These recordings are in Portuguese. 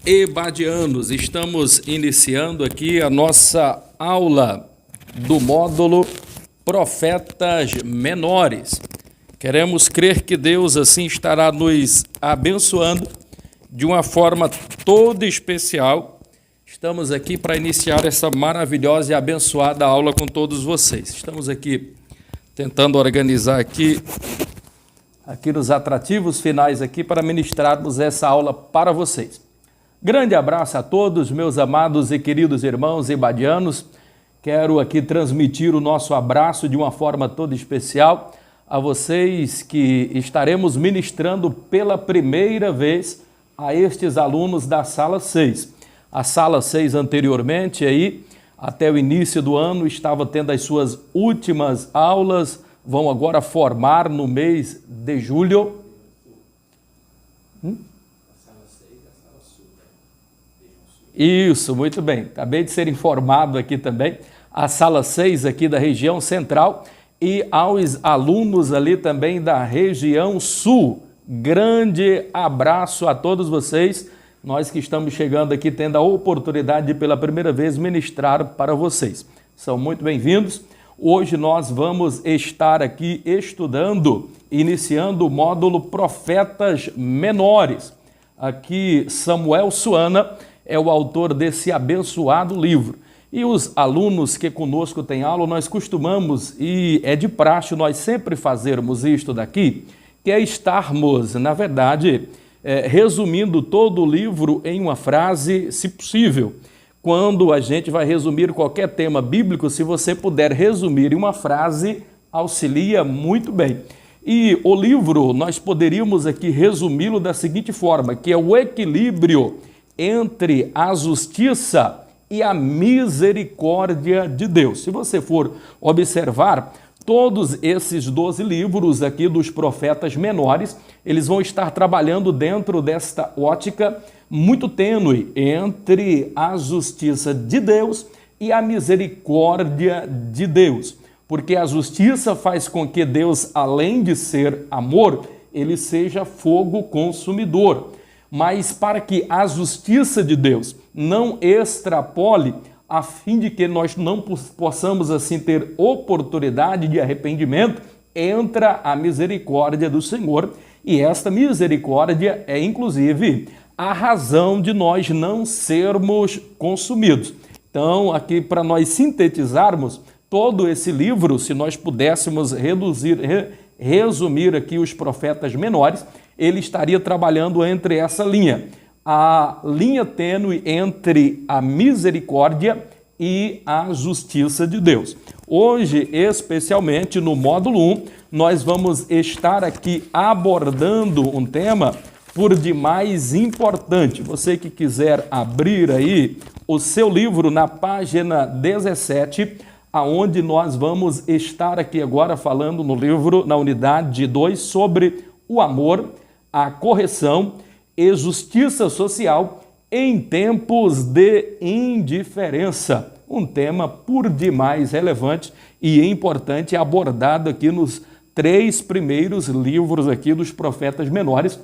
ebadianos, estamos iniciando aqui a nossa aula do módulo Profetas Menores. Queremos crer que Deus assim estará nos abençoando de uma forma toda especial. Estamos aqui para iniciar essa maravilhosa e abençoada aula com todos vocês. Estamos aqui tentando organizar aqui nos atrativos finais aqui para ministrarmos essa aula para vocês. Grande abraço a todos, meus amados e queridos irmãos ebadianos. Quero aqui transmitir o nosso abraço de uma forma toda especial a vocês que estaremos ministrando pela primeira vez a estes alunos da Sala 6. A Sala 6 anteriormente, aí, até o início do ano, estava tendo as suas últimas aulas, vão agora formar no mês de julho. Isso, muito bem. Acabei de ser informado aqui também. A Sala 6 aqui da região central e aos alunos ali também da região sul. Grande abraço a todos vocês. Nós que estamos chegando aqui tendo a oportunidade de pela primeira vez ministrar para vocês. São muito bem-vindos. Hoje nós vamos estar aqui estudando, iniciando o módulo Profetas Menores. Aqui Samuel Suana é o autor desse abençoado livro. E os alunos que conosco têm aula, nós costumamos, e é de praxe nós sempre fazermos isto daqui, que é estarmos, na verdade, resumindo todo o livro em uma frase, se possível. Quando a gente vai resumir qualquer tema bíblico, se você puder resumir em uma frase, auxilia muito bem. E o livro, nós poderíamos aqui resumi-lo da seguinte forma, que é o equilíbrio entre a justiça e a misericórdia de Deus. Se você for observar, todos esses 12 livros aqui dos profetas menores, eles vão estar trabalhando dentro desta ótica muito tênue entre a justiça de Deus e a misericórdia de Deus. Porque a justiça faz com que Deus, além de ser amor, ele seja fogo consumidor. Mas para que a justiça de Deus não extrapole, a fim de que nós não possamos assim ter oportunidade de arrependimento, entra a misericórdia do Senhor, e esta misericórdia é inclusive a razão de nós não sermos consumidos. Então, aqui para nós sintetizarmos todo esse livro, se nós pudéssemos resumir aqui os profetas menores, ele estaria trabalhando entre essa linha, a linha tênue entre a misericórdia e a justiça de Deus. Hoje, especialmente no módulo 1, nós vamos estar aqui abordando um tema por demais importante. Você que quiser abrir aí o seu livro na página 17, aonde nós vamos estar aqui agora falando no livro, na unidade 2, sobre o amor, a correção e justiça social em tempos de indiferença. Um tema por demais relevante e importante abordado aqui nos 3 primeiros livros aqui dos profetas menores,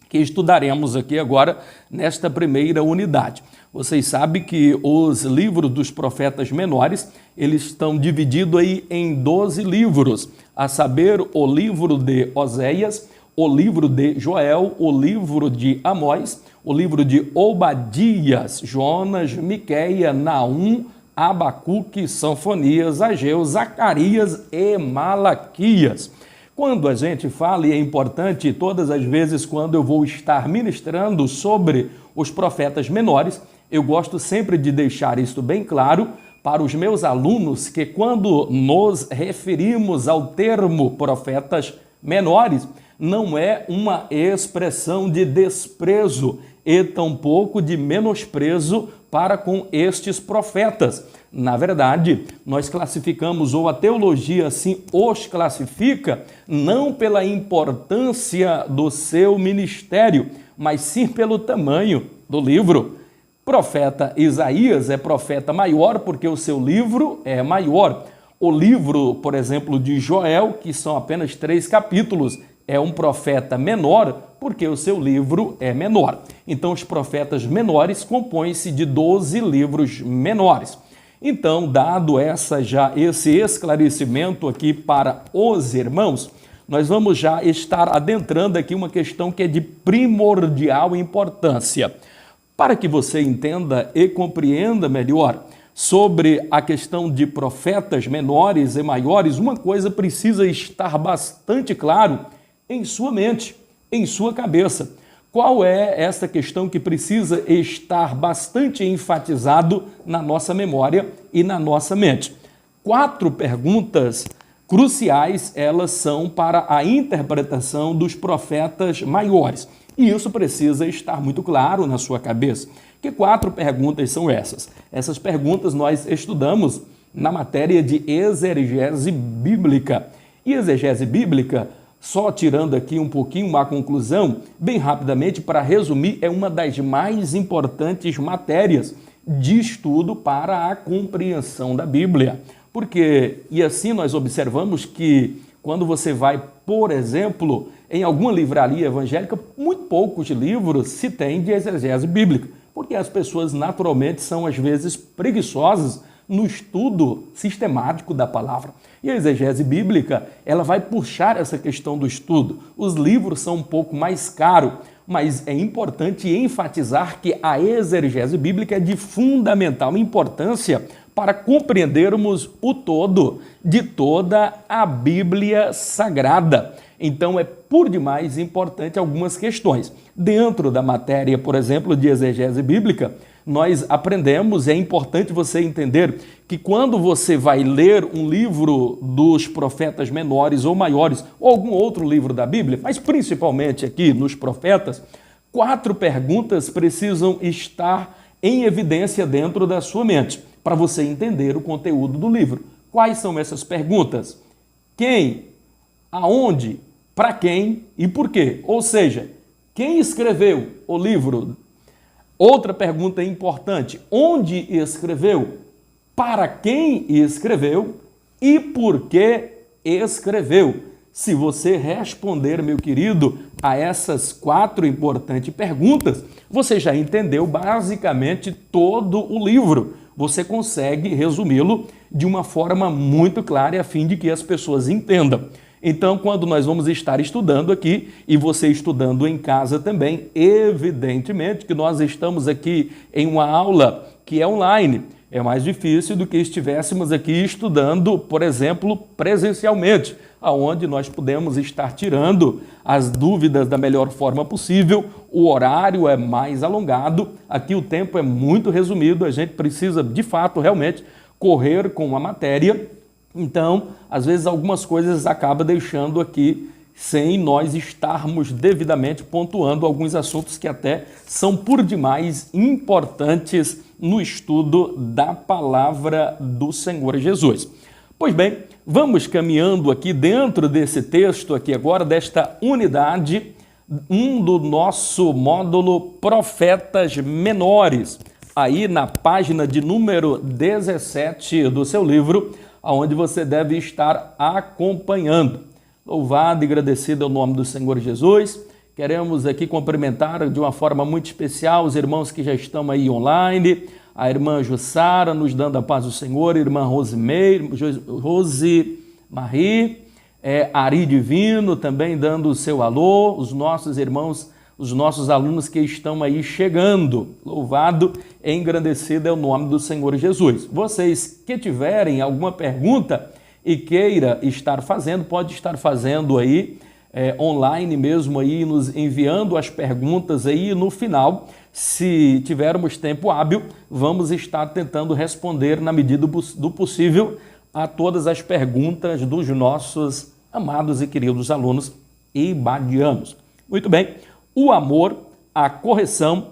que estudaremos aqui agora nesta primeira unidade. Vocês sabem que os livros dos profetas menores, eles estão divididos aí em 12 livros, a saber, o livro de Oséias, o livro de Joel, o livro de Amós, o livro de Obadias, Jonas, Miqueias, Naum, Abacuque, Sofonias, Ageu, Zacarias e Malaquias. Quando a gente fala, e é importante todas as vezes quando eu vou estar ministrando sobre os profetas menores, eu gosto sempre de deixar isso bem claro para os meus alunos que quando nos referimos ao termo profetas menores, não é uma expressão de desprezo e tampouco de menosprezo para com estes profetas. Na verdade, nós classificamos, ou a teologia assim os classifica, não pela importância do seu ministério, mas sim pelo tamanho do livro. Profeta Isaías é profeta maior porque o seu livro é maior. O livro, por exemplo, de Joel, que são apenas 3 capítulos, é um profeta menor porque o seu livro é menor. Então, os profetas menores compõem-se de 12 livros menores. Então, dado esse esclarecimento aqui para os irmãos, nós vamos já estar adentrando aqui uma questão que é de primordial importância. Para que você entenda e compreenda melhor sobre a questão de profetas menores e maiores, uma coisa precisa estar bastante claro em sua mente, em sua cabeça. Qual é essa questão que precisa estar bastante enfatizado na nossa memória e na nossa mente? 4 perguntas cruciais, elas são para a interpretação dos profetas maiores. E isso precisa estar muito claro na sua cabeça. Que 4 perguntas são essas? Essas perguntas nós estudamos na matéria de exegese bíblica. E exegese bíblica, só tirando aqui um pouquinho uma conclusão, bem rapidamente, para resumir, é uma das mais importantes matérias de estudo para a compreensão da Bíblia. Porque, e assim nós observamos que quando você vai, por exemplo, em alguma livraria evangélica, muito poucos livros se tem de exegese bíblica, porque as pessoas naturalmente são às vezes preguiçosas no estudo sistemático da palavra. E a exegese bíblica, ela vai puxar essa questão do estudo. Os livros são um pouco mais caros, mas é importante enfatizar que a exegese bíblica é de fundamental importância para compreendermos o todo de toda a Bíblia Sagrada. Então, é por demais importante algumas questões. Dentro da matéria, por exemplo, de exegese bíblica, nós aprendemos, é importante você entender que quando você vai ler um livro dos profetas menores ou maiores, ou algum outro livro da Bíblia, mas principalmente aqui nos profetas, 4 perguntas precisam estar em evidência dentro da sua mente, para você entender o conteúdo do livro. Quais são essas perguntas? Quem, aonde, para quem e por quê? Ou seja, quem escreveu o livro? Outra pergunta importante, onde escreveu? Para quem escreveu? E por que escreveu? Se você responder, meu querido, a essas 4 importantes perguntas, você já entendeu basicamente todo o livro. Você consegue resumi-lo de uma forma muito clara a fim de que as pessoas entendam. Então, quando nós vamos estar estudando aqui, e você estudando em casa também, evidentemente que nós estamos aqui em uma aula que é online. É mais difícil do que estivéssemos aqui estudando, por exemplo, presencialmente, aonde nós podemos estar tirando as dúvidas da melhor forma possível, o horário é mais alongado, aqui o tempo é muito resumido, a gente precisa, de fato, realmente correr com a matéria. Então, às vezes, algumas coisas acabam deixando aqui sem nós estarmos devidamente pontuando alguns assuntos que até são por demais importantes no estudo da palavra do Senhor Jesus. Pois bem, vamos caminhando aqui dentro desse texto aqui agora, desta unidade, do nosso módulo Profetas Menores, aí na página de número 17 do seu livro, onde você deve estar acompanhando. Louvado e agradecido ao nome do Senhor Jesus. Queremos aqui cumprimentar de uma forma muito especial os irmãos que já estão aí online, a irmã Jussara nos dando a paz do Senhor, a irmã Rosemarie, Ari Divino também dando o seu alô, os nossos irmãos, os nossos alunos que estão aí chegando. Louvado e engrandecido é o nome do Senhor Jesus. Vocês que tiverem alguma pergunta e queira estar fazendo, pode estar fazendo aí online mesmo aí, nos enviando as perguntas aí no final. Se tivermos tempo hábil, vamos estar tentando responder na medida do possível a todas as perguntas dos nossos amados e queridos alunos ibadianos. Muito bem, o amor, a correção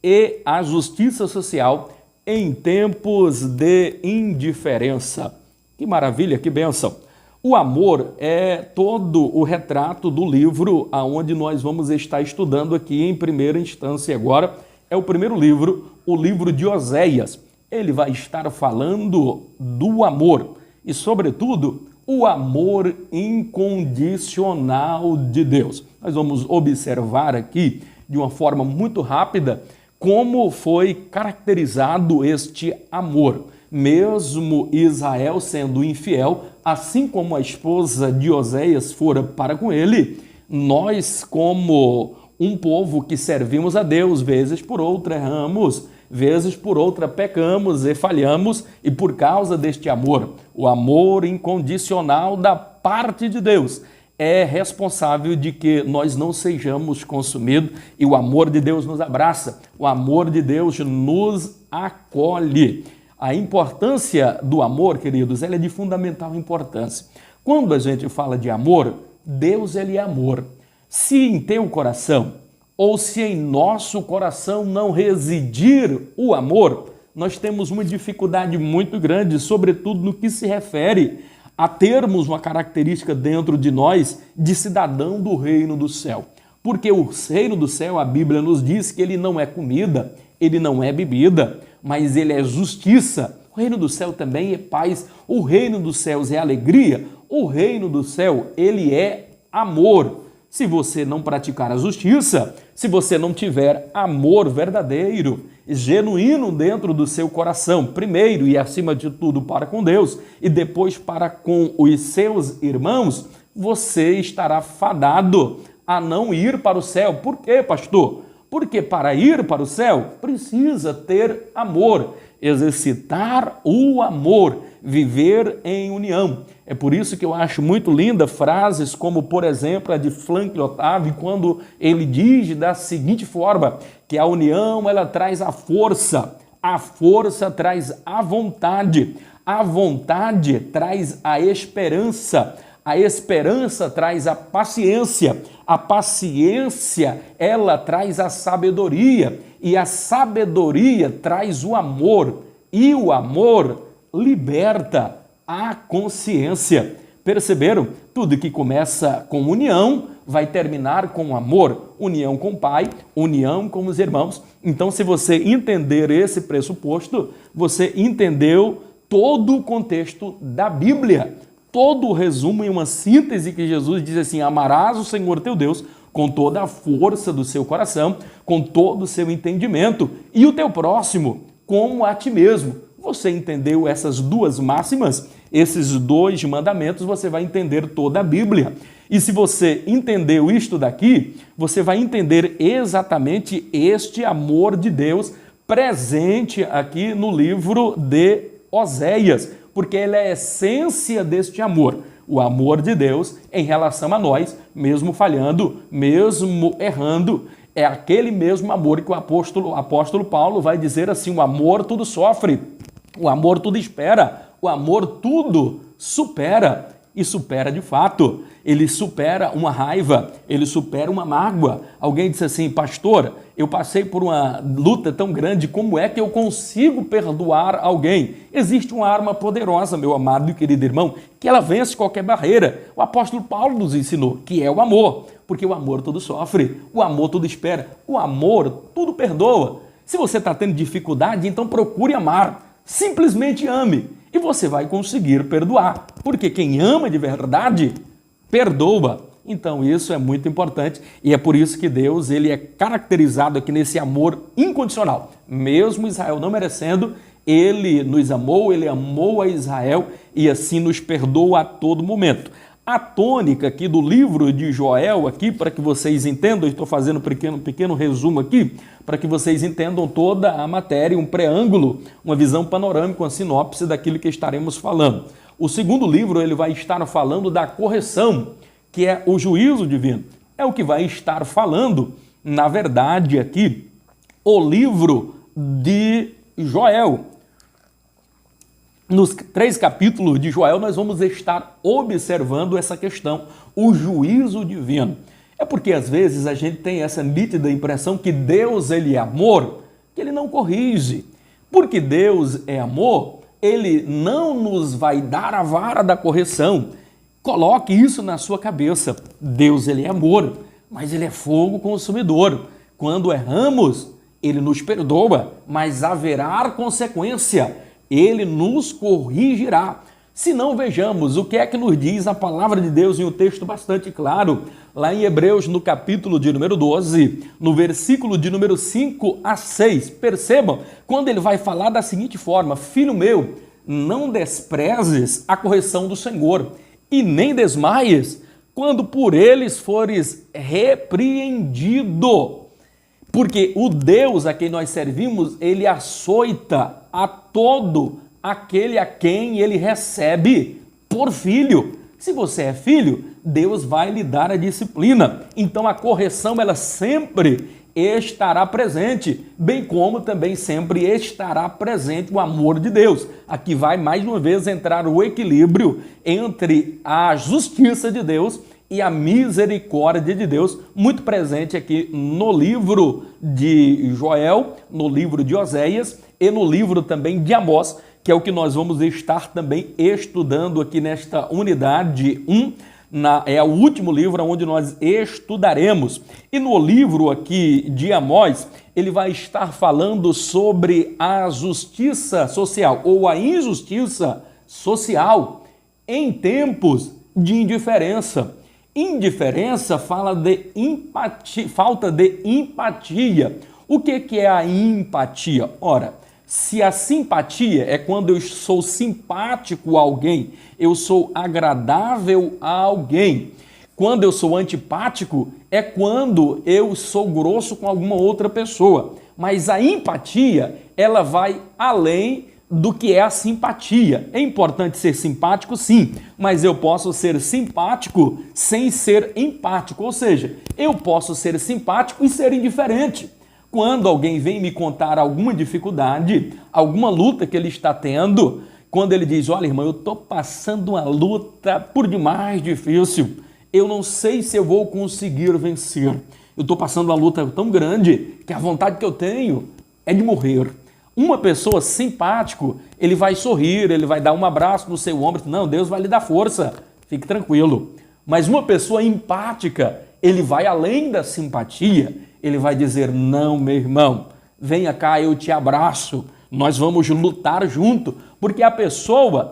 e a justiça social em tempos de indiferença. Que maravilha, que bênção! O amor é todo o retrato do livro aonde nós vamos estar estudando aqui em primeira instância agora. É o primeiro livro, o livro de Oséias. Ele vai estar falando do amor e, sobretudo, o amor incondicional de Deus. Nós vamos observar aqui, de uma forma muito rápida, como foi caracterizado este amor. Mesmo Israel sendo infiel, assim como a esposa de Oséias fora para com ele, nós, como um povo que servimos a Deus, vezes por outra erramos, vezes por outra pecamos e falhamos, e por causa deste amor, o amor incondicional da parte de Deus, é responsável de que nós não sejamos consumidos, e o amor de Deus nos abraça, o amor de Deus nos acolhe. A importância do amor, queridos, ela é de fundamental importância. Quando a gente fala de amor, Deus, ele é amor. Se em teu coração, ou se em nosso coração não residir o amor, nós temos uma dificuldade muito grande, sobretudo no que se refere a termos uma característica dentro de nós de cidadão do reino do céu. Porque o reino do céu, a Bíblia nos diz que ele não é comida, ele não é bebida, mas ele é justiça. O reino do céu também é paz, o reino dos céus é alegria, o reino do céu, ele é amor. Se você não praticar a justiça, se você não tiver amor verdadeiro, genuíno dentro do seu coração, primeiro e acima de tudo para com Deus e depois para com os seus irmãos, você estará fadado a não ir para o céu. Por quê, pastor? Porque para ir para o céu precisa ter amor, exercitar o amor, viver em união. É por isso que eu acho muito linda frases como, por exemplo, a de Franklin Otávio, quando ele diz da seguinte forma, que a união ela traz a força traz a vontade traz a esperança traz a paciência ela traz a sabedoria, e a sabedoria traz o amor, e o amor liberta a consciência. Perceberam? Tudo que começa com união vai terminar com amor, união com o Pai, união com os irmãos. Então, se você entender esse pressuposto, você entendeu todo o contexto da Bíblia. Todo o resumo em uma síntese que Jesus diz assim: amarás o Senhor teu Deus com toda a força do seu coração, com todo o seu entendimento, e o teu próximo como a ti mesmo. Você entendeu essas duas máximas, esses dois mandamentos, você vai entender toda a Bíblia. E se você entendeu isto daqui, você vai entender exatamente este amor de Deus presente aqui no livro de Oséias, porque ele é a essência deste amor, o amor de Deus em relação a nós, mesmo falhando, mesmo errando. É aquele mesmo amor que o apóstolo Paulo vai dizer assim: o amor tudo sofre, o amor tudo espera, o amor tudo supera. E supera de fato, ele supera uma raiva, ele supera uma mágoa. Alguém disse assim: pastor, eu passei por uma luta tão grande, como é que eu consigo perdoar alguém? Existe uma arma poderosa, meu amado e querido irmão, que ela vence qualquer barreira. O apóstolo Paulo nos ensinou, que é o amor, porque o amor tudo sofre, o amor tudo espera, o amor tudo perdoa. Se você está tendo dificuldade, então procure amar, simplesmente ame. E você vai conseguir perdoar, porque quem ama de verdade, perdoa. Então isso é muito importante e é por isso que Deus ele é caracterizado aqui nesse amor incondicional. Mesmo Israel não merecendo, ele nos amou, ele amou a Israel e assim nos perdoa a todo momento. A tônica aqui do livro de Joel, aqui para que vocês entendam, eu estou fazendo um pequeno resumo aqui, para que vocês entendam toda a matéria, um preâmbulo, uma visão panorâmica, uma sinopse daquilo que estaremos falando. O segundo livro ele vai estar falando da correção, que é o juízo divino. É o que vai estar falando, na verdade, aqui, o livro de Joel. Nos 3 capítulos de Joel, nós vamos estar observando essa questão, o juízo divino. É porque, às vezes, a gente tem essa nítida impressão que Deus ele é amor, que ele não corrige. Porque Deus é amor, ele não nos vai dar a vara da correção. Coloque isso na sua cabeça. Deus ele é amor, mas ele é fogo consumidor. Quando erramos, ele nos perdoa, mas haverá consequência. Ele nos corrigirá. Se não, vejamos o que é que nos diz a palavra de Deus em um texto bastante claro, lá em Hebreus, no capítulo de número 12, no versículo de número 5 a 6. Percebam, quando ele vai falar da seguinte forma: filho meu, não desprezes a correção do Senhor, e nem desmaies quando por eles fores repreendido. Porque o Deus a quem nós servimos, ele açoita a todo aquele a quem ele recebe por filho. Se você é filho, Deus vai lhe dar a disciplina. Então a correção, ela sempre estará presente, bem como também sempre estará presente o amor de Deus. Aqui vai mais uma vez entrar o equilíbrio entre a justiça de Deus e a misericórdia de Deus, muito presente aqui no livro de Joel, no livro de Oséias e no livro também de Amós, que é o que nós vamos estar também estudando aqui nesta unidade 1, é o último livro onde nós estudaremos. E no livro aqui de Amós, ele vai estar falando sobre a justiça social ou a injustiça social em tempos de indiferença. Indiferença fala de empatia, falta de empatia. O que é a empatia? Ora, se a simpatia é quando eu sou simpático a alguém, eu sou agradável a alguém. Quando eu sou antipático é quando eu sou grosso com alguma outra pessoa. Mas a empatia, ela vai além do que é a simpatia. É importante ser simpático, sim, mas eu posso ser simpático sem ser empático, ou seja, eu posso ser simpático e ser indiferente. Quando alguém vem me contar alguma dificuldade, alguma luta que ele está tendo, quando ele diz: olha, irmão, eu estou passando uma luta por demais difícil, eu não sei se eu vou conseguir vencer, eu estou passando uma luta tão grande que a vontade que eu tenho é de morrer. Uma pessoa simpático, ele vai sorrir, ele vai dar um abraço no seu ombro, não, Deus vai lhe dar força, fique tranquilo. Mas uma pessoa empática, ele vai além da simpatia, ele vai dizer: não, meu irmão, venha cá, eu te abraço, nós vamos lutar junto. Porque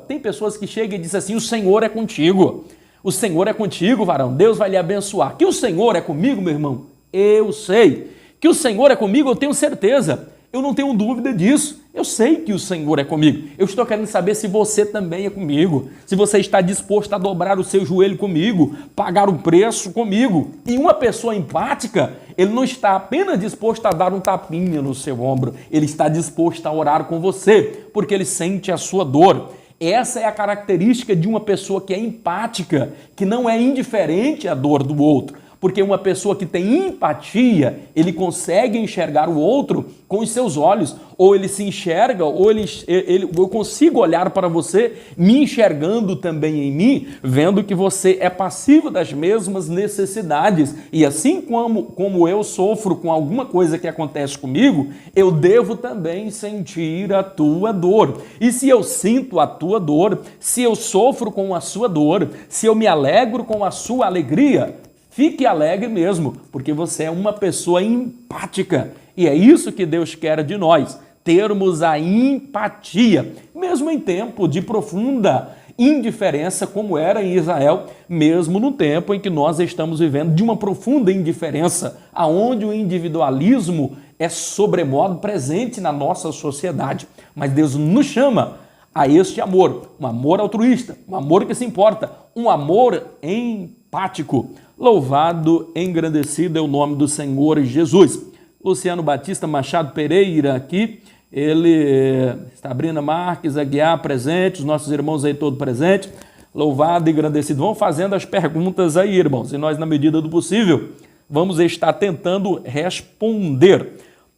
tem pessoas que chegam e dizem assim: o Senhor é contigo, o Senhor é contigo, varão, Deus vai lhe abençoar. Que o Senhor é comigo, meu irmão, eu sei. Que o Senhor é comigo, eu tenho certeza. Eu não tenho dúvida disso. Eu sei que o Senhor é comigo. Eu estou querendo saber se você também é comigo. Se você está disposto a dobrar o seu joelho comigo, pagar o preço comigo. E uma pessoa empática, ele não está apenas disposto a dar um tapinha no seu ombro. Ele está disposto a orar com você, porque ele sente a sua dor. Essa é a característica de uma pessoa que é empática, que não é indiferente à dor do outro. Porque uma pessoa que tem empatia, ele consegue enxergar o outro com os seus olhos, ou ele se enxerga, ou eu consigo olhar para você, me enxergando também em mim, vendo que você é passivo das mesmas necessidades. E assim como eu sofro com alguma coisa que acontece comigo, eu devo também sentir a tua dor. E se eu sinto a tua dor, se eu sofro com a sua dor, se eu me alegro com a sua alegria, fique alegre mesmo, porque você é uma pessoa empática. E é isso que Deus quer de nós, termos a empatia, mesmo em tempo de profunda indiferença, como era em Israel, mesmo no tempo em que nós estamos vivendo de uma profunda indiferença, aonde o individualismo é sobremodo presente na nossa sociedade. Mas Deus nos chama a este amor, um amor altruísta, um amor que se importa, um amor empático. Louvado, engrandecido é o nome do Senhor Jesus. Luciano Batista Machado Pereira aqui, ele, Sabrina Marques, Aguiar presente, os nossos irmãos aí todos presentes. Louvado e engrandecido. Vão fazendo as perguntas aí, irmãos, e nós, na medida do possível, vamos estar tentando responder.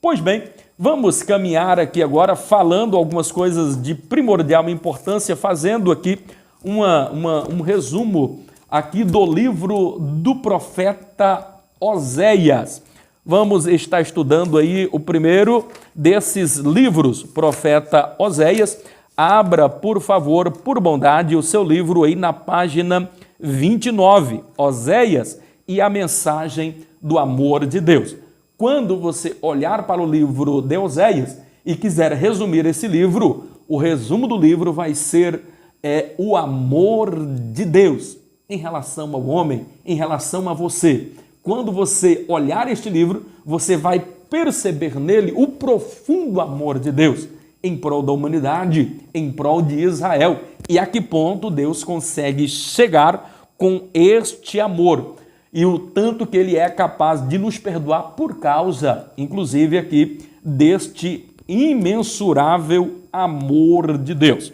Pois bem, vamos caminhar aqui agora falando algumas coisas de primordial importância, fazendo aqui um resumo aqui do livro do profeta Oséias. Vamos estar estudando aí o primeiro desses livros, profeta Oséias. Abra, por favor, por bondade, o seu livro aí na página 29, Oséias e a mensagem do amor de Deus. Quando você olhar para o livro de Oséias e quiser resumir esse livro, o resumo do livro vai ser é o amor de Deus em relação ao homem, em relação a você. Quando você olhar este livro, você vai perceber nele o profundo amor de Deus em prol da humanidade, em prol de Israel. E a que ponto Deus consegue chegar com este amor e o tanto que ele é capaz de nos perdoar por causa, inclusive aqui, deste imensurável amor de Deus.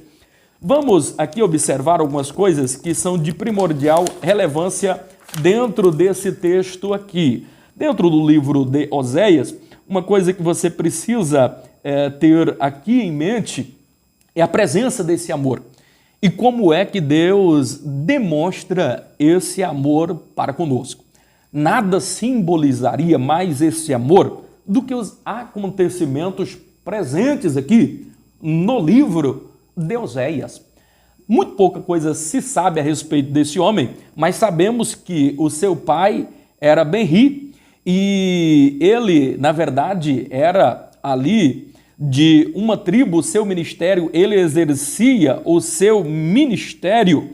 Vamos aqui observar algumas coisas que são de primordial relevância dentro desse texto aqui. Dentro do livro de Oséias, uma coisa que você precisa ter aqui em mente é a presença desse amor. E como é que Deus demonstra esse amor para conosco? Nada simbolizaria mais esse amor do que os acontecimentos presentes aqui no livro de Oséias. Muito pouca coisa se sabe a respeito desse homem, mas sabemos que o seu pai era Ben-ri e ele, na verdade, era ali de uma tribo. O seu ministério, ele exercia o seu ministério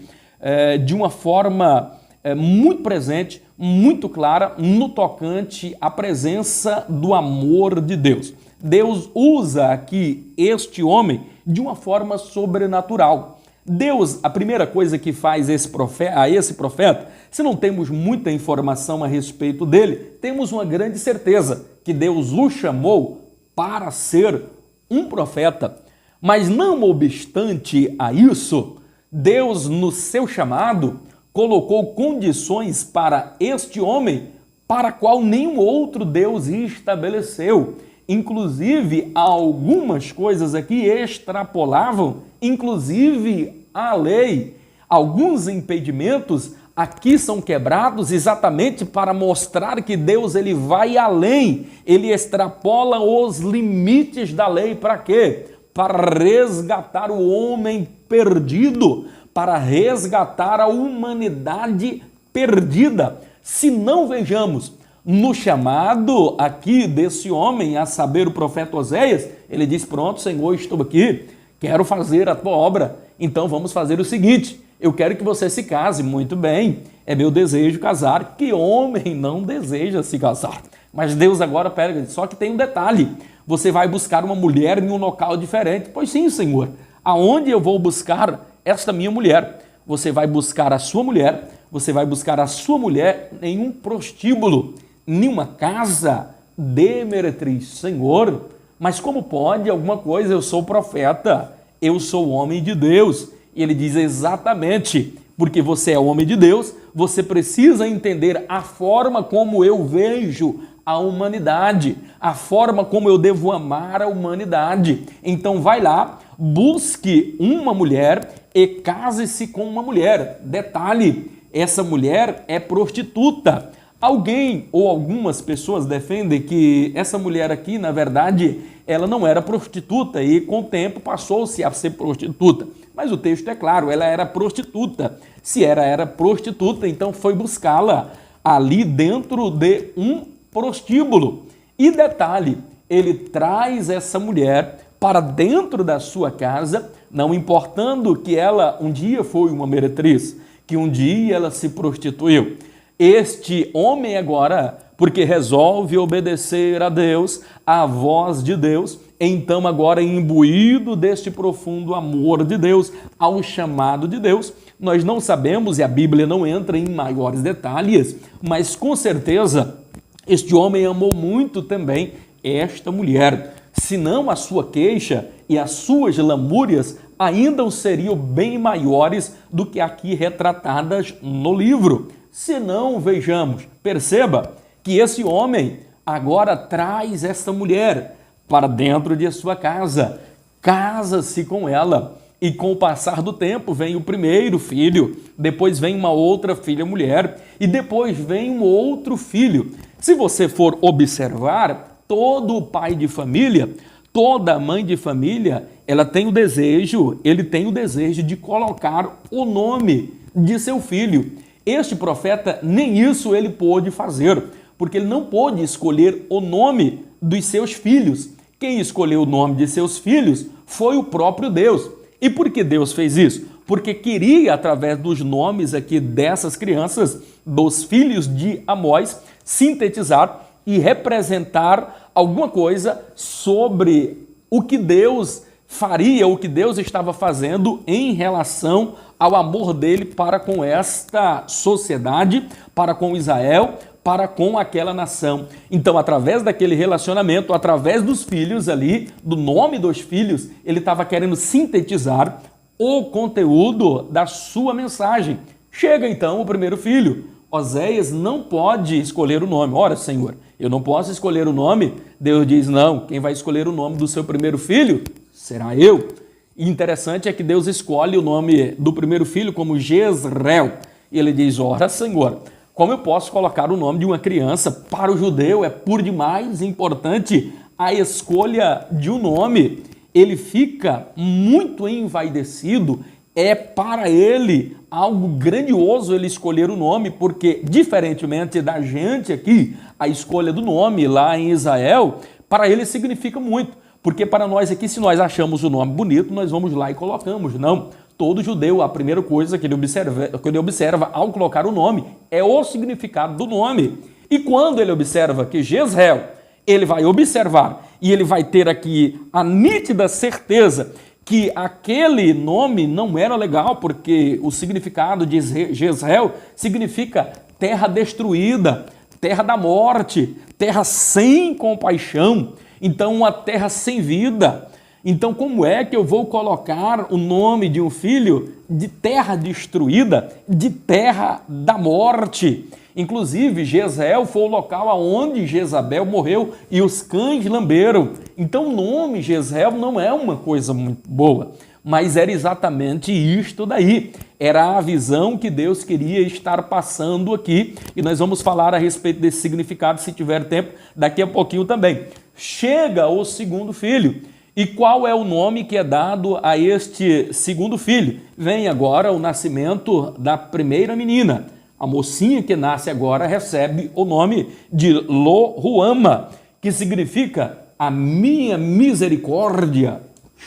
de uma forma muito presente, muito clara, no tocante à presença do amor de Deus. Deus usa aqui este homem de uma forma sobrenatural. Deus, a primeira coisa que faz a esse profeta, se não temos muita informação a respeito dele, temos uma grande certeza que Deus o chamou para ser um profeta. Mas não obstante a isso, Deus, no seu chamado, colocou condições para este homem para qual nenhum outro Deus estabeleceu. Inclusive, algumas coisas aqui extrapolavam, inclusive, a lei. Alguns impedimentos aqui são quebrados exatamente para mostrar que Deus ele vai além, ele extrapola os limites da lei. Para quê? Para resgatar o homem perdido, para resgatar a humanidade perdida. Se não vejamos, no chamado aqui desse homem, a saber, o profeta Oséias, ele diz: pronto, Senhor, estou aqui, quero fazer a tua obra, então vamos fazer o seguinte, eu quero que você se case. Muito bem, é meu desejo casar. Que homem não deseja se casar? Mas Deus agora pega, só que tem um detalhe, você vai buscar uma mulher em um local diferente. Pois sim, Senhor, aonde eu vou buscar esta minha mulher? Você vai buscar a sua mulher, você vai buscar a sua mulher em um prostíbulo, em uma casa de meretriz. Senhor, mas como pode alguma coisa? Eu sou profeta, eu sou homem de Deus. E ele diz: exatamente, porque você é homem de Deus, você precisa entender a forma como eu vejo a humanidade, a forma como eu devo amar a humanidade. Então vai lá, busque uma mulher e case-se com uma mulher. Detalhe, essa mulher é prostituta. Alguém ou algumas pessoas defendem que essa mulher aqui, na verdade, ela não era prostituta e com o tempo passou-se a ser prostituta. Mas o texto é claro, ela era prostituta. Se era prostituta, então foi buscá-la ali dentro de um prostíbulo. E detalhe, ele traz essa mulher para dentro da sua casa, não importando que ela um dia foi uma meretriz, que um dia ela se prostituiu. Este homem agora, porque resolve obedecer a Deus, à voz de Deus, então agora imbuído deste profundo amor de Deus, ao chamado de Deus, nós não sabemos e a Bíblia não entra em maiores detalhes, mas com certeza este homem amou muito também esta mulher, senão a sua queixa e as suas lamúrias ainda seriam bem maiores do que aqui retratadas no livro. Se não, vejamos, perceba que esse homem agora traz essa mulher para dentro de sua casa, casa-se com ela e com o passar do tempo vem o primeiro filho, depois vem uma outra filha mulher e depois vem um outro filho. Se você for observar, todo pai de família, toda mãe de família, ele tem o desejo de colocar o nome de seu filho. Este profeta, nem isso ele pôde fazer, porque ele não pôde escolher o nome dos seus filhos. Quem escolheu o nome de seus filhos foi o próprio Deus. E por que Deus fez isso? porque queria, através dos nomes aqui dessas crianças, dos filhos de Amós, sintetizar e representar alguma coisa sobre o que Deus faria, o que Deus estava fazendo em relação ao amor dele para com esta sociedade, para com Israel, para com aquela nação. Então, através daquele relacionamento, através dos filhos ali, do nome dos filhos, ele estava querendo sintetizar o conteúdo da sua mensagem. Chega então o primeiro filho. Oséias não pode escolher o nome. Ora, Senhor, eu não posso escolher o nome. Deus diz, não, quem vai escolher o nome do seu primeiro filho será eu. E interessante é que Deus escolhe o nome do primeiro filho como Jezreel. E ele diz, ora, Senhor, como eu posso colocar o nome de uma criança? Para o judeu é por demais importante a escolha de um nome. Ele fica muito envaidecido, é para ele algo grandioso ele escolher o nome, porque diferentemente da gente aqui, a escolha do nome lá em Israel, para ele significa muito, porque para nós aqui, se nós achamos o nome bonito, nós vamos lá e colocamos, não. Todo judeu, a primeira coisa que ele observa ao colocar o nome é o significado do nome. E quando ele observa que Jezreel, ele vai observar e ele vai ter aqui a nítida certeza que aquele nome não era legal, porque o significado de Jezreel significa terra destruída, terra da morte, terra sem compaixão, então uma terra sem vida. Então, como é que eu vou colocar o nome de um filho de terra destruída, de terra da morte? Inclusive, Jezreel foi o local onde Jezabel morreu e os cães lamberam. Então, o nome Jezreel não é uma coisa muito boa, mas era exatamente isto daí. Era a visão que Deus queria estar passando aqui, e nós vamos falar a respeito desse significado, se tiver tempo, daqui a pouquinho também. Chega o segundo filho. E qual é o nome que é dado a este segundo filho? Vem agora o nascimento da primeira menina. A mocinha que nasce agora recebe o nome de Lo-Ruama, que significa a minha misericórdia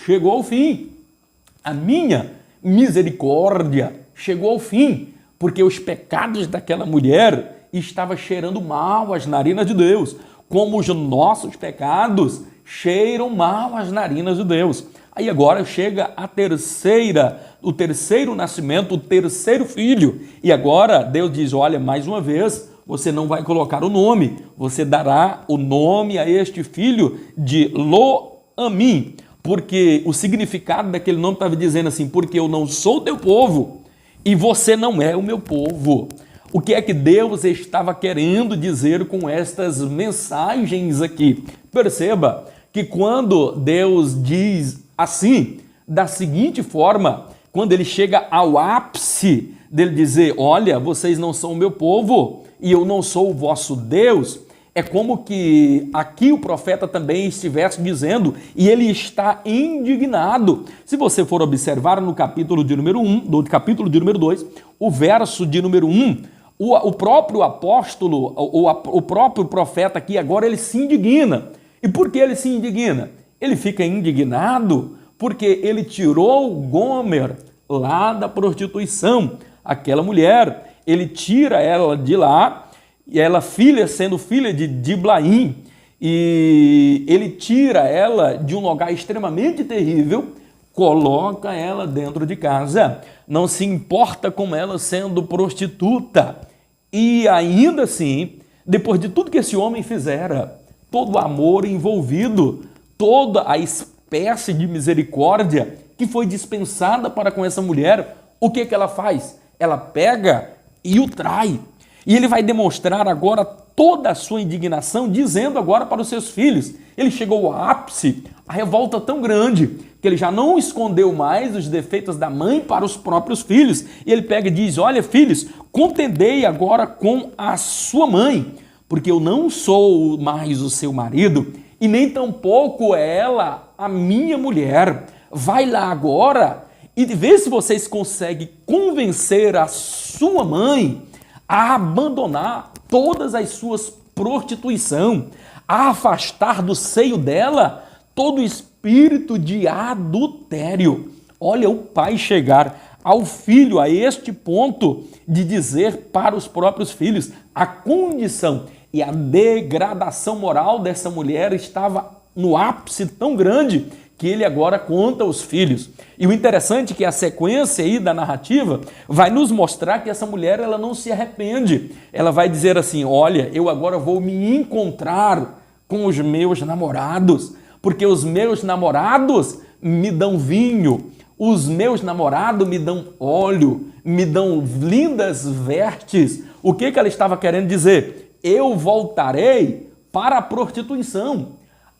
chegou ao fim. A minha misericórdia chegou ao fim, porque os pecados daquela mulher estavam cheirando mal às narinas de Deus, como os nossos pecados cheiram mal às narinas de Deus. Aí agora chega o terceiro nascimento, o terceiro filho. E agora Deus diz, olha, mais uma vez, você não vai colocar o nome, você dará o nome a este filho de Lo-Amim, porque o significado daquele nome estava dizendo assim, porque eu não sou teu povo e você não é o meu povo. O que é que Deus estava querendo dizer com estas mensagens aqui? Perceba que quando Deus diz assim, da seguinte forma, quando ele chega ao ápice dele dizer, olha, vocês não são o meu povo e eu não sou o vosso Deus, é como que aqui o profeta também estivesse dizendo, e ele está indignado. Se você for observar no capítulo de número 1, do capítulo de número 2, o verso de número 1, o próprio apóstolo, o próprio profeta aqui agora, ele se indigna. E por que ele se indigna? Ele fica indignado porque ele tirou Gomer lá da prostituição, aquela mulher, ele tira ela de lá, e ela sendo filha de Diblaim, e ele tira ela de um lugar extremamente terrível, coloca ela dentro de casa, não se importa com ela sendo prostituta, e ainda assim, depois de tudo que esse homem fizera, todo o amor envolvido, toda a espécie de misericórdia que foi dispensada para com essa mulher, o que ela faz? Ela pega e o trai. E ele vai demonstrar agora toda a sua indignação, dizendo agora para os seus filhos. Ele chegou ao ápice, a revolta tão grande, que ele já não escondeu mais os defeitos da mãe para os próprios filhos. E ele pega e diz, olha filhos, contendei agora com a sua mãe, porque eu não sou mais o seu marido, e nem tampouco é ela a minha mulher. Vai lá agora e vê se vocês conseguem convencer a sua mãe a abandonar todas as suas prostituição, a afastar do seio dela todo espírito de adultério. Olha o pai chegar ao filho, a este ponto de dizer para os próprios filhos a condição e a degradação moral dessa mulher estava no ápice tão grande que ele agora conta aos filhos. E o interessante é que a sequência aí da narrativa vai nos mostrar que essa mulher ela não se arrepende. Ela vai dizer assim, olha, eu agora vou me encontrar com os meus namorados, porque os meus namorados me dão vinho, os meus namorados me dão óleo, me dão lindas vestes. O que ela estava querendo dizer? Eu voltarei para a prostituição.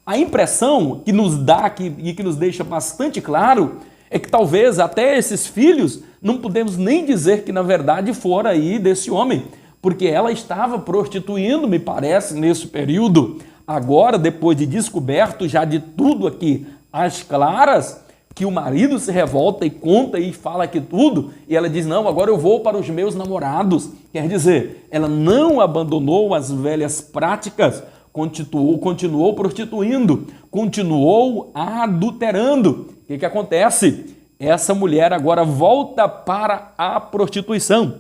A impressão que nos dá aqui e que nos deixa bastante claro é que talvez até esses filhos não podemos nem dizer que na verdade fora aí desse homem, porque ela estava prostituindo, me parece, nesse período. Agora, depois de descoberto já de tudo aqui às claras, que o marido se revolta e conta e fala aqui tudo, e ela diz, não, agora eu vou para os meus namorados. Quer dizer, ela não abandonou as velhas práticas, continuou prostituindo, continuou adulterando. O que acontece? Essa mulher agora volta para a prostituição.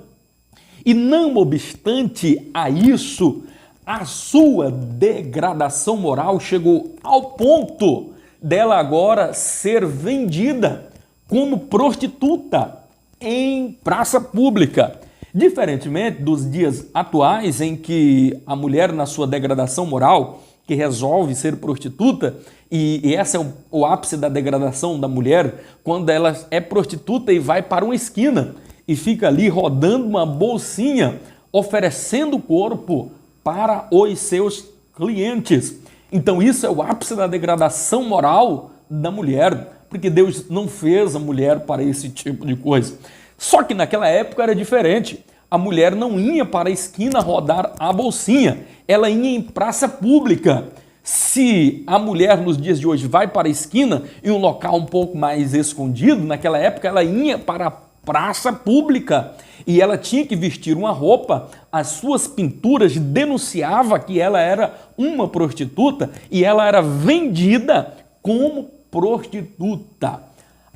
E não obstante a isso, a sua degradação moral chegou ao ponto dela agora ser vendida como prostituta em praça pública. Diferentemente dos dias atuais em que a mulher na sua degradação moral, que resolve ser prostituta, e esse é o ápice da degradação da mulher, quando ela é prostituta e vai para uma esquina e fica ali rodando uma bolsinha, oferecendo o corpo para os seus clientes. Então isso é o ápice da degradação moral da mulher, porque Deus não fez a mulher para esse tipo de coisa. Só que naquela época era diferente. A mulher não ia para a esquina rodar a bolsinha, ela ia em praça pública. Se a mulher nos dias de hoje vai para a esquina, em um local um pouco mais escondido, naquela época ela ia para a praça pública e ela tinha que vestir uma roupa, as suas pinturas denunciavam que ela era uma prostituta e ela era vendida como prostituta.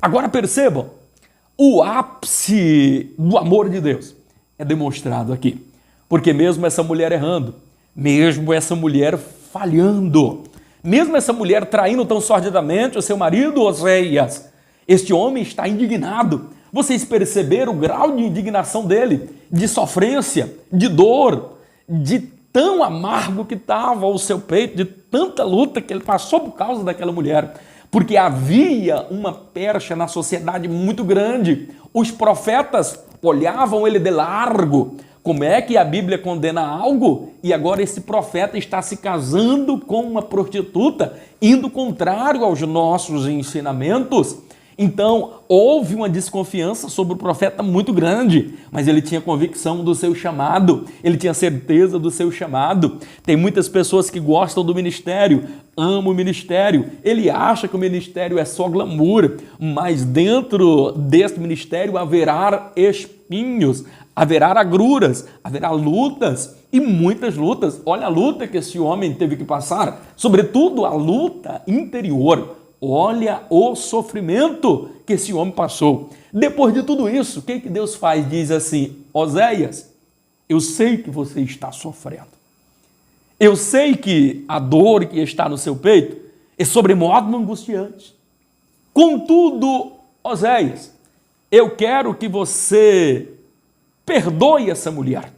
Agora percebam, o ápice do amor de Deus é demonstrado aqui, porque mesmo essa mulher errando, mesmo essa mulher falhando, mesmo essa mulher traindo tão sordidamente o seu marido Oséias, este homem está indignado. Vocês perceberam o grau de indignação dele, de sofrência, de dor, de tão amargo que estava o seu peito, de tanta luta que ele passou por causa daquela mulher, porque havia uma percha na sociedade muito grande. Os profetas olhavam ele de largo. Como é que a Bíblia condena algo e agora esse profeta está se casando com uma prostituta, indo contrário aos nossos ensinamentos? Então, houve uma desconfiança sobre o profeta muito grande, mas ele tinha convicção do seu chamado, ele tinha certeza do seu chamado. Tem muitas pessoas que gostam do ministério, amam o ministério, ele acha que o ministério é só glamour, mas dentro deste ministério haverá espinhos, haverá agruras, haverá lutas e muitas lutas. Olha a luta que esse homem teve que passar, sobretudo a luta interior. Olha o sofrimento que esse homem passou. Depois de tudo isso, o que Deus faz? Diz assim, Oséias, eu sei que você está sofrendo. Eu sei que a dor que está no seu peito é sobremodo angustiante. Contudo, Oséias, eu quero que você perdoe essa mulher.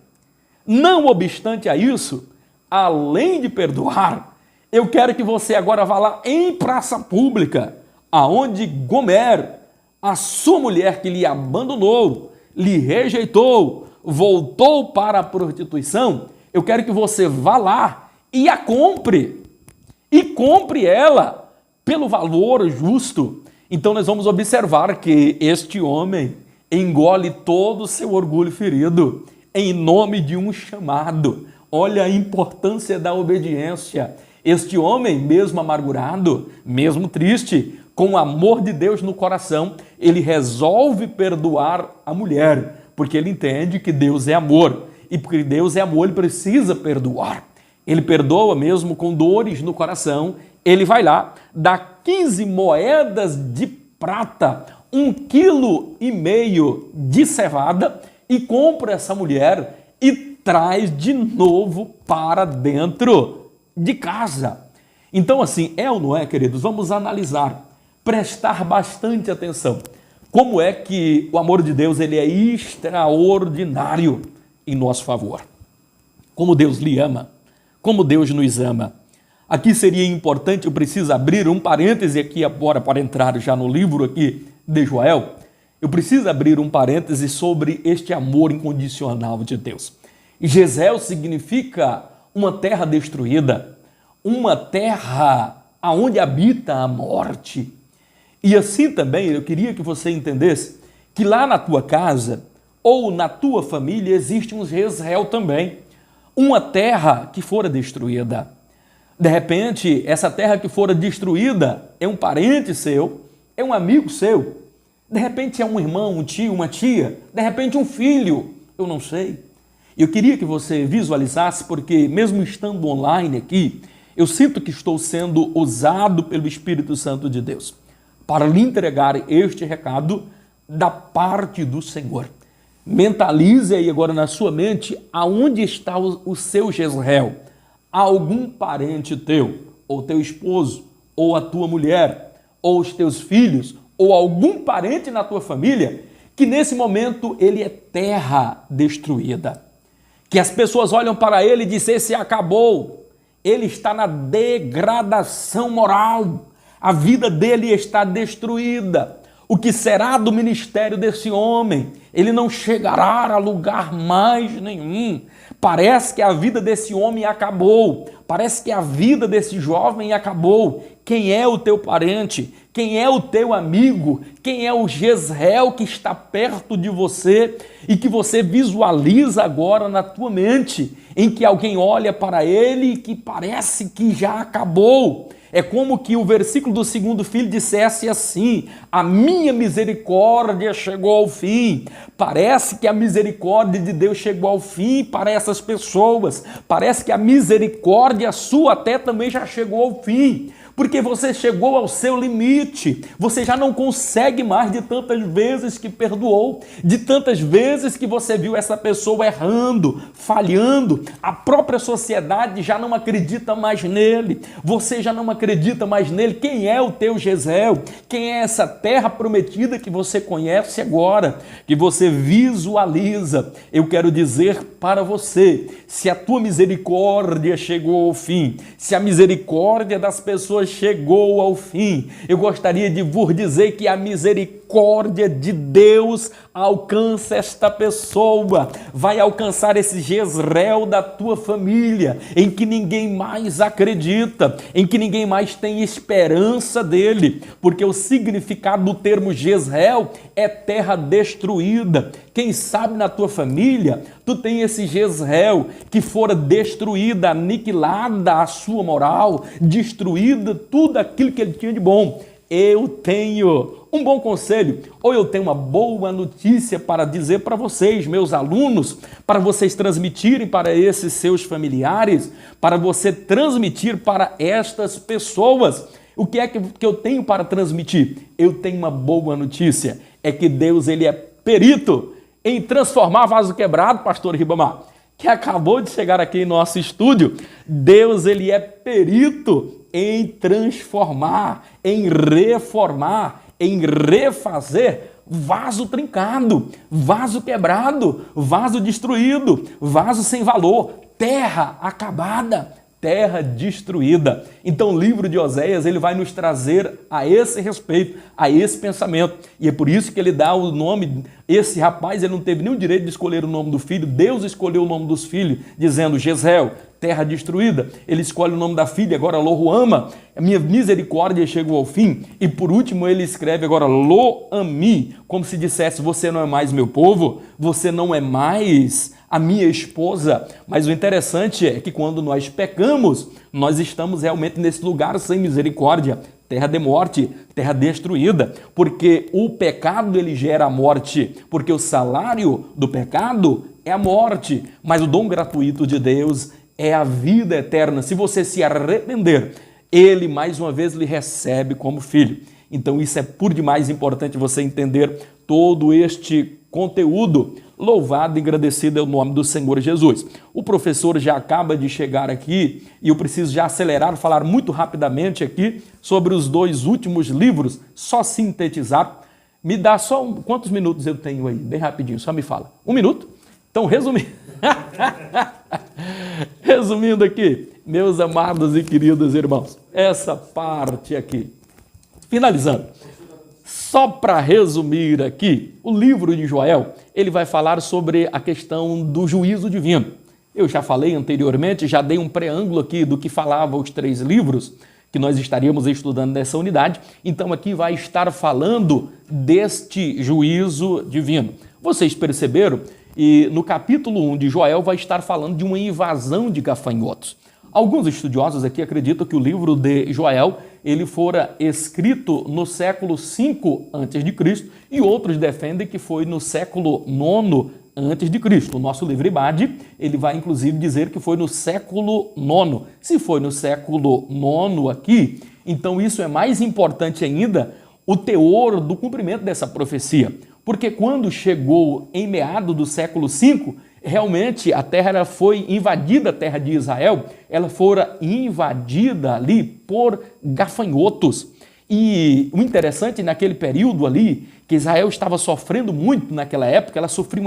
Não obstante a isso, além de perdoar, eu quero que você agora vá lá em praça pública, aonde Gomer, a sua mulher que lhe abandonou, lhe rejeitou, voltou para a prostituição, eu quero que você vá lá e a compre. E compre ela pelo valor justo. Então nós vamos observar que este homem engole todo o seu orgulho ferido em nome de um chamado. Olha a importância da obediência. Este homem, mesmo amargurado, mesmo triste, com o amor de Deus no coração, ele resolve perdoar a mulher, porque ele entende que Deus é amor. E porque Deus é amor, ele precisa perdoar. Ele perdoa mesmo com dores no coração. Ele vai lá, dá 15 moedas de prata, 1,5 kg de cevada e compra essa mulher e traz de novo para dentro de casa. Então, assim, é ou não é, queridos? Vamos analisar, prestar bastante atenção. Como é que o amor de Deus ele é extraordinário em nosso favor. Como Deus lhe ama, como Deus nos ama. Aqui seria importante, eu preciso abrir um parêntese aqui agora para entrar já no livro aqui de Joel. Eu preciso abrir um parêntese sobre este amor incondicional de Deus. Jezreel significa uma terra destruída, uma terra onde habita a morte. E assim também eu queria que você entendesse que lá na tua casa ou na tua família existe um Jezreel também, uma terra que fora destruída. De repente, essa terra que fora destruída é um parente seu, é um amigo seu, de repente é um irmão, um tio, uma tia, de repente um filho, eu não sei. Eu queria que você visualizasse, porque mesmo estando online aqui, eu sinto que estou sendo usado pelo Espírito Santo de Deus para lhe entregar este recado da parte do Senhor. Mentalize aí agora na sua mente aonde está o seu Jezreel. Algum parente teu, ou teu esposo, ou a tua mulher, ou os teus filhos, ou algum parente na tua família, que nesse momento ele é terra destruída. Que as pessoas olham para ele e dizem, esse acabou, ele está na degradação moral, a vida dele está destruída. O que será do ministério desse homem? Ele não chegará a lugar mais nenhum. Parece que a vida desse homem acabou. Parece que a vida desse jovem acabou. Quem é o teu parente? Quem é o teu amigo? Quem é o Jezreel que está perto de você e que você visualiza agora na tua mente, em que alguém olha para ele e que parece que já acabou? É como que o versículo do segundo filho dissesse assim, a minha misericórdia chegou ao fim. Parece que a misericórdia de Deus chegou ao fim para essas pessoas. Parece que a misericórdia sua até também já chegou ao fim. Porque você chegou ao seu limite, você já não consegue mais de tantas vezes que perdoou, de tantas vezes que você viu essa pessoa errando, falhando, a própria sociedade já não acredita mais nele, você já não acredita mais nele. Quem é o teu Jezreel? Quem é essa terra prometida que você conhece agora, que você visualiza? Eu quero dizer para você, se a tua misericórdia chegou ao fim, se a misericórdia das pessoas chegou ao fim, eu gostaria de vos dizer que a misericórdia de Deus alcança esta pessoa, vai alcançar esse Jezreel da tua família, em que ninguém mais acredita, em que ninguém mais tem esperança dele, porque o significado do termo Jezreel é terra destruída. Quem sabe na tua família, tu tem esse Jezreel que fora destruída, aniquilada a sua moral, destruída tudo aquilo que ele tinha de bom. Eu tenho um bom conselho, ou eu tenho uma boa notícia para dizer para vocês, meus alunos, para vocês transmitirem para esses seus familiares, para você transmitir para estas pessoas. O que é que eu tenho para transmitir? Eu tenho uma boa notícia, é que Deus ele é perito em transformar vaso quebrado, pastor Ribamar, que acabou de chegar aqui em nosso estúdio. Deus ele é perito em transformar, em reformar, em refazer vaso trincado, vaso quebrado, vaso destruído, vaso sem valor, terra acabada, terra destruída. Então o livro de Oséias ele vai nos trazer a esse respeito, a esse pensamento. E é por isso que ele dá o nome, esse rapaz ele não teve nenhum direito de escolher o nome do filho, Deus escolheu o nome dos filhos, dizendo Jezreel, terra destruída. Ele escolhe o nome da filha, agora Lo-Ruama, a minha misericórdia chegou ao fim. E por último ele escreve agora Lo-Ami, como se dissesse, você não é mais meu povo, você não é mais a minha esposa. Mas o interessante é que quando nós pecamos, nós estamos realmente nesse lugar sem misericórdia, terra de morte, terra destruída, porque o pecado ele gera a morte, porque o salário do pecado é a morte, mas o dom gratuito de Deus é a vida eterna. Se você se arrepender ele mais uma vez lhe recebe como filho. Então isso é por demais importante você entender todo este conteúdo. Louvado e agradecido é o nome do Senhor Jesus. O professor já acaba de chegar aqui e eu preciso já acelerar, falar muito rapidamente aqui sobre os 2 últimos livros, só sintetizar. Me dá só quantos minutos eu tenho aí? Bem rapidinho, só me fala. 1 minuto? Então, resumindo aqui, meus amados e queridos irmãos, essa parte aqui, finalizando, só para resumir aqui, o livro de Joel, ele vai falar sobre a questão do juízo divino. Eu já falei anteriormente, já dei um preâmbulo aqui do que falava os 3 livros que nós estaríamos estudando nessa unidade, então aqui vai estar falando deste juízo divino. Vocês perceberam? E no capítulo 1 de Joel vai estar falando de uma invasão de gafanhotos. Alguns estudiosos aqui acreditam que o livro de Joel ele fora escrito no século V a.C. e outros defendem que foi no século IX a.C. O nosso livro Ibade, ele vai inclusive dizer que foi no século IX. Se foi no século IX aqui, então isso é mais importante ainda, o teor do cumprimento dessa profecia. Porque quando chegou em meados do século V, realmente a terra foi invadida, a terra de Israel, ela fora invadida ali por gafanhotos. E o interessante naquele período ali, que Israel estava sofrendo muito naquela época, ela sofria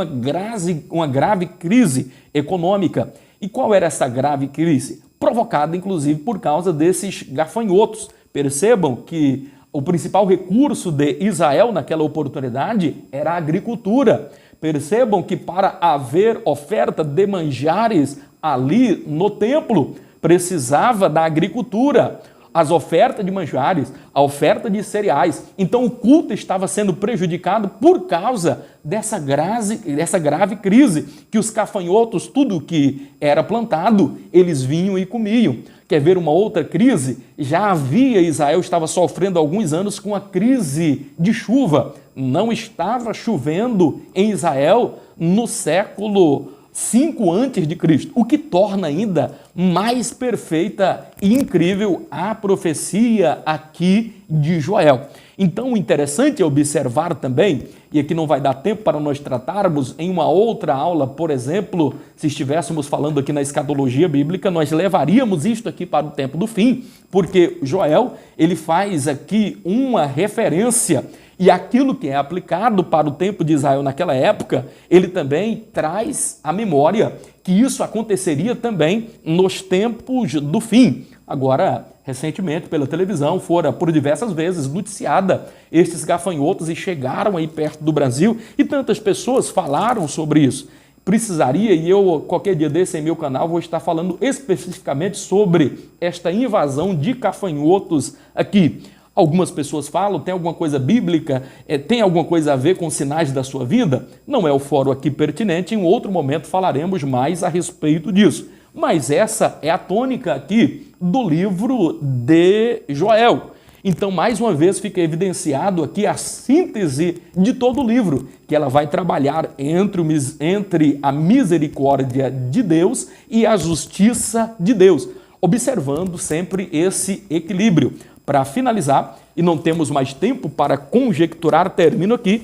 uma grave crise econômica. E qual era essa grave crise? Provocada, inclusive, por causa desses gafanhotos. Percebam que o principal recurso de Israel naquela oportunidade era a agricultura. Percebam que para haver oferta de manjares ali no templo, precisava da agricultura, as ofertas de manjares, a oferta de cereais. Então o culto estava sendo prejudicado por causa dessa grave crise, que os gafanhotos, tudo que era plantado, eles vinham e comiam. Quer ver uma outra crise? Já havia, Israel estava sofrendo há alguns anos com a crise de chuva. Não estava chovendo em Israel no século V a.C., o que torna ainda mais perfeita e incrível a profecia aqui de Joel. Então, o interessante é observar também, e aqui não vai dar tempo para nós tratarmos em uma outra aula, por exemplo, se estivéssemos falando aqui na escatologia bíblica, nós levaríamos isto aqui para o tempo do fim, porque Joel, ele faz aqui uma referência e aquilo que é aplicado para o tempo de Israel naquela época, ele também traz à memória que isso aconteceria também nos tempos do fim. Agora, recentemente, pela televisão, fora por diversas vezes noticiada estes gafanhotos e chegaram aí perto do Brasil e tantas pessoas falaram sobre isso. Precisaria, e eu qualquer dia desse em meu canal vou estar falando especificamente sobre esta invasão de gafanhotos aqui. Algumas pessoas falam, tem alguma coisa bíblica, tem alguma coisa a ver com sinais da sua vida? Não é o fórum aqui pertinente, em outro momento falaremos mais a respeito disso. Mas essa é a tônica aqui do livro de Joel. Então, mais uma vez, fica evidenciado aqui a síntese de todo o livro, que ela vai trabalhar entre a misericórdia de Deus e a justiça de Deus, observando sempre esse equilíbrio. Para finalizar, e não temos mais tempo para conjecturar, termino aqui,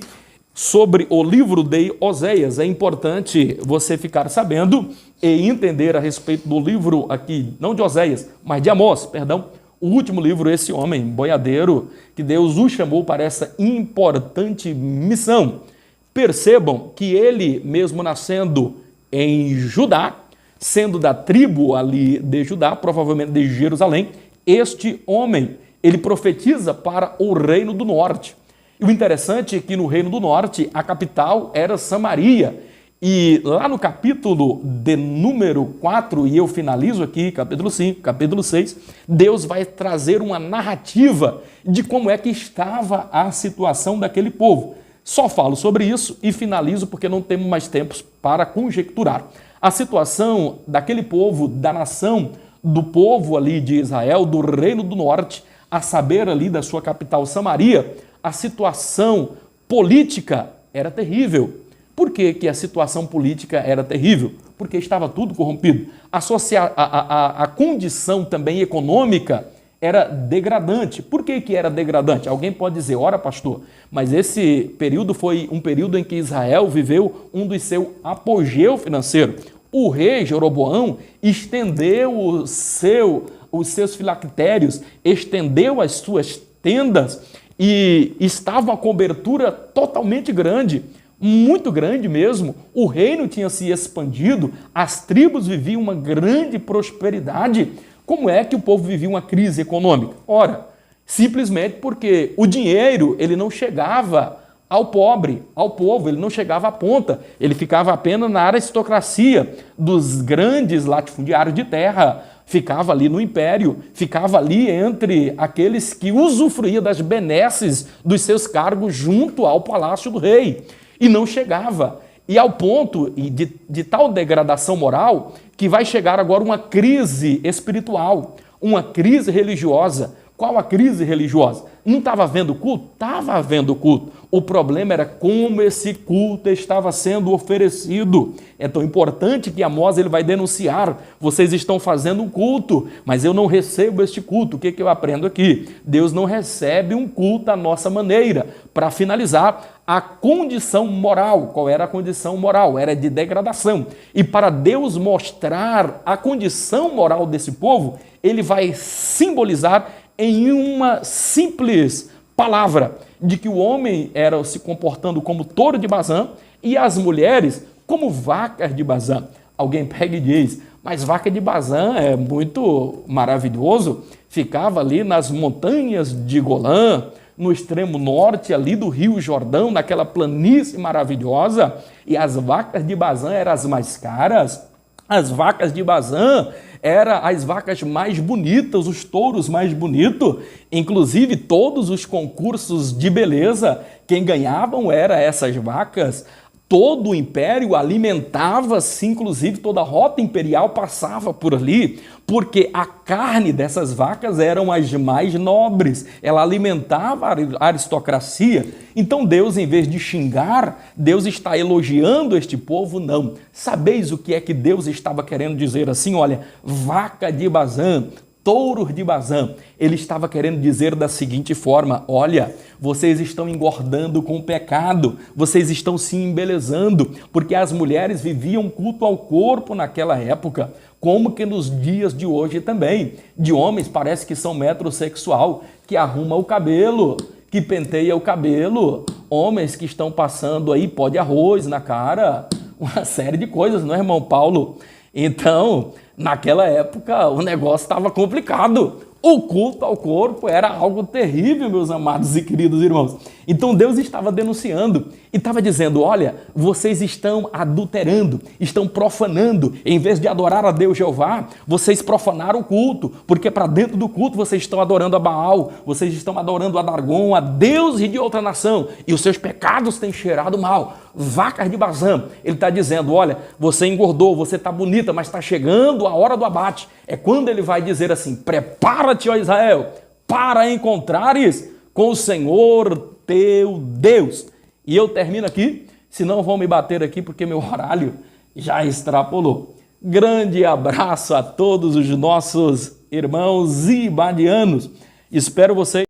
sobre o livro de Oséias. É importante você ficar sabendo e entender a respeito do livro aqui, não de Oséias, mas de Amós, perdão, o último livro, esse homem boiadeiro, que Deus o chamou para essa importante missão. Percebam que ele, mesmo nascendo em Judá, sendo da tribo ali de Judá, provavelmente de Jerusalém, este homem, ele profetiza para o Reino do Norte. E o interessante é que no Reino do Norte, a capital era Samaria. E lá no capítulo de número 4, e eu finalizo aqui, capítulo 5, capítulo 6, Deus vai trazer uma narrativa de como é que estava a situação daquele povo. Só falo sobre isso e finalizo porque não temos mais tempo para conjecturar. A situação daquele povo, da nação, do povo ali de Israel, do Reino do Norte, a saber ali da sua capital Samaria, a situação política era terrível. Por que a situação política era terrível? Porque estava tudo corrompido. A condição também econômica era degradante. Por que que era degradante? Alguém pode dizer, ora pastor, mas esse período foi um período em que Israel viveu um dos seus apogeu financeiro. O rei Jeroboão estendeu os seus filactérios, estendeu as suas tendas e estava uma cobertura totalmente grande, muito grande mesmo. O reino tinha se expandido, as tribos viviam uma grande prosperidade. Como é que o povo vivia uma crise econômica? Ora, simplesmente porque o dinheiro ele não chegava ao pobre, ao povo, ele não chegava à ponta, ele ficava apenas na aristocracia dos grandes latifundiários de terra, ficava ali no império, ficava ali entre aqueles que usufruíam das benesses dos seus cargos junto ao palácio do rei, e não chegava. E ao ponto de tal degradação moral que vai chegar agora uma crise espiritual, uma crise religiosa. Qual a crise religiosa? Não estava havendo culto? Estava havendo culto. O problema era como esse culto estava sendo oferecido. É tão importante que Amós ele vai denunciar. Vocês estão fazendo um culto, mas eu não recebo este culto. O que eu aprendo aqui? Deus não recebe um culto à nossa maneira. Para finalizar, a condição moral. Qual era a condição moral? Era de degradação. E para Deus mostrar a condição moral desse povo, ele vai simbolizar em uma simples palavra de que o homem era se comportando como touro de Bazã e as mulheres como vacas de Bazã. Alguém pega e diz, mas vaca de Bazã é muito maravilhoso, ficava ali nas montanhas de Golã, no extremo norte ali do Rio Jordão, naquela planície maravilhosa, e as vacas de Bazã eram as mais caras. As vacas de Bazã eram as vacas mais bonitas, os touros mais bonitos, inclusive todos os concursos de beleza, quem ganhavam eram essas vacas. Todo o império alimentava-se, inclusive toda a rota imperial passava por ali, porque a carne dessas vacas eram as mais nobres, ela alimentava a aristocracia. Então Deus, em vez de xingar, Deus está elogiando este povo? Não. Sabeis o que é que Deus estava querendo dizer assim? Olha, vaca de Bazã, touros de Bazã. Ele estava querendo dizer da seguinte forma, olha, vocês estão engordando com o pecado, vocês estão se embelezando, porque as mulheres viviam culto ao corpo naquela época, como que nos dias de hoje também. De homens parece que são metrosexual, que arruma o cabelo, que penteia o cabelo, homens que estão passando aí pó de arroz na cara, uma série de coisas, não é, irmão Paulo? Então, naquela época, o negócio estava complicado. O culto ao corpo era algo terrível, meus amados e queridos irmãos. Então Deus estava denunciando e estava dizendo, olha, vocês estão adulterando, estão profanando. Em vez de adorar a Deus Jeová, vocês profanaram o culto, porque para dentro do culto vocês estão adorando a Baal, vocês estão adorando a Dargon, a deuses de outra nação, e os seus pecados têm cheirado mal. Vacas de Bazã. Ele está dizendo, olha, você engordou, você está bonita, mas está chegando a hora do abate. É quando ele vai dizer assim, prepara-te, ó Israel, para encontrares com o Senhor teu Deus. E eu termino aqui, senão vão me bater aqui porque meu horário já extrapolou. Grande abraço a todos os nossos irmãos ibadianos. Espero vocês.